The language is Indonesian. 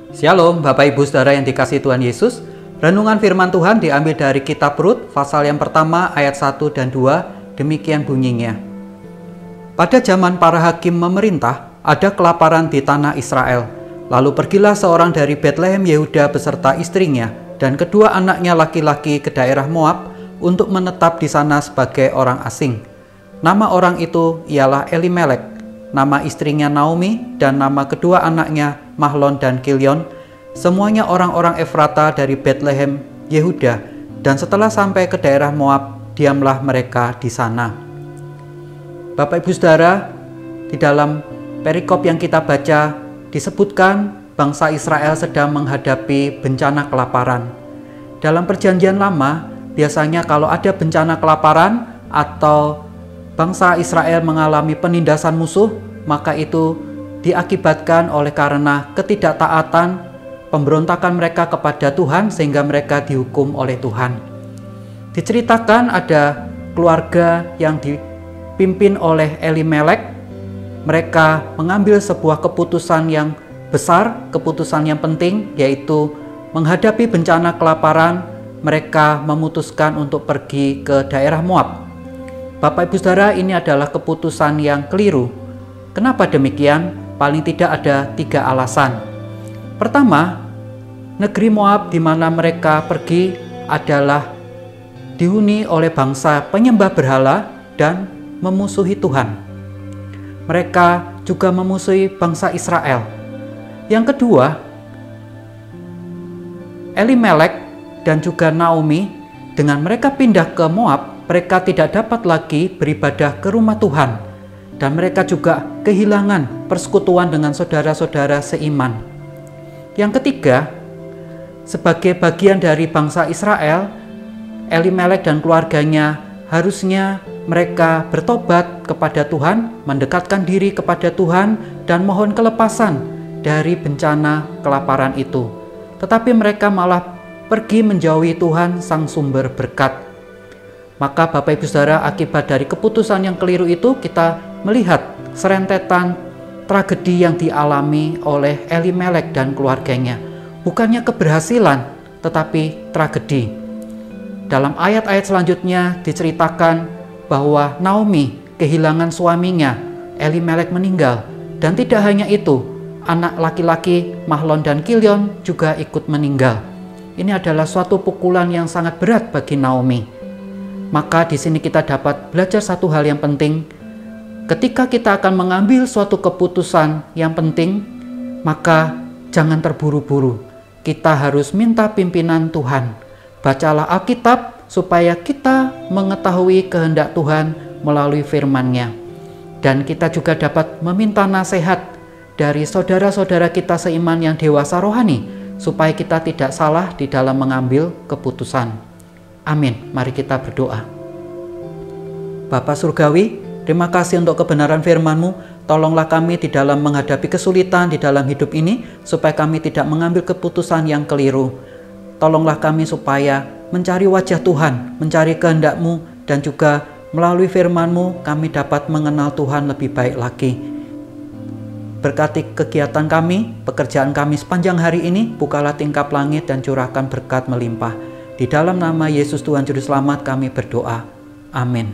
Shalom Bapak Ibu Saudara yang dikasihi Tuhan Yesus. Renungan firman Tuhan diambil dari kitab Rut pasal yang pertama ayat 1 dan 2. Demikian bunyinya. Pada zaman para hakim memerintah, ada kelaparan di tanah Israel. Lalu pergilah seorang dari Betlehem Yehuda beserta istrinya dan kedua anaknya laki-laki ke daerah Moab untuk menetap di sana sebagai orang asing. Nama orang itu ialah Elimelek, nama istrinya Naomi, dan nama kedua anaknya Mahlon dan Kilion, semuanya orang-orang Efrata dari Betlehem, Yehuda, dan setelah sampai ke daerah Moab, diamlah mereka di sana. Bapak Ibu Saudara, di dalam perikop yang kita baca, disebutkan bangsa Israel sedang menghadapi bencana kelaparan. Dalam perjanjian lama, biasanya kalau ada bencana kelaparan atau bangsa Israel mengalami penindasan musuh, maka itu diakibatkan oleh karena ketidaktaatan, pemberontakan mereka kepada Tuhan sehingga mereka dihukum oleh Tuhan. Diceritakan ada keluarga yang dipimpin oleh Elimelek. Mereka mengambil sebuah keputusan yang besar, keputusan yang penting, yaitu menghadapi bencana kelaparan. Mereka memutuskan untuk pergi ke daerah Moab. Bapak Ibu Saudara, ini adalah keputusan yang keliru. Kenapa demikian? Paling tidak ada 3 alasan. Pertama, negeri Moab di mana mereka pergi adalah dihuni oleh bangsa penyembah berhala dan memusuhi Tuhan. Mereka juga memusuhi bangsa Israel. Yang kedua, Elimelek dan juga Naomi, dengan mereka pindah ke Moab, mereka tidak dapat lagi beribadah ke rumah Tuhan. Dan mereka juga kehilangan persekutuan dengan saudara-saudara seiman. Yang ketiga, sebagai bagian dari bangsa Israel, Elimelek dan keluarganya harusnya mereka bertobat kepada Tuhan, mendekatkan diri kepada Tuhan, dan mohon kelepasan dari bencana kelaparan itu. Tetapi mereka malah pergi menjauhi Tuhan, sang sumber berkat. Maka Bapak Ibu Saudara, akibat dari keputusan yang keliru itu, kita melihat serentetan tragedi yang dialami oleh Elimelek dan keluarganya. Bukannya keberhasilan, tetapi tragedi. Dalam ayat-ayat selanjutnya diceritakan bahwa Naomi kehilangan suaminya, Elimelek meninggal. Dan tidak hanya itu, anak laki-laki Mahlon dan Kilion juga ikut meninggal. Ini adalah suatu pukulan yang sangat berat bagi Naomi. Maka di sini kita dapat belajar satu hal yang penting. Ketika kita akan mengambil suatu keputusan yang penting, maka jangan terburu-buru. Kita harus minta pimpinan Tuhan. Bacalah Alkitab supaya kita mengetahui kehendak Tuhan melalui firman-Nya. Dan kita juga dapat meminta nasihat dari saudara-saudara kita seiman yang dewasa rohani, supaya kita tidak salah di dalam mengambil keputusan. Amin. Mari kita berdoa. Bapa Surgawi, terima kasih untuk kebenaran firman-Mu. Tolonglah kami di dalam menghadapi kesulitan di dalam hidup ini, supaya kami tidak mengambil keputusan yang keliru. Tolonglah kami supaya mencari wajah Tuhan, mencari kehendak-Mu, dan juga melalui firman-Mu kami dapat mengenal Tuhan lebih baik lagi. Berkati kegiatan kami, pekerjaan kami sepanjang hari ini, bukalah tingkap langit dan curahkan berkat melimpah. Di dalam nama Yesus Tuhan Juru Selamat kami berdoa. Amin.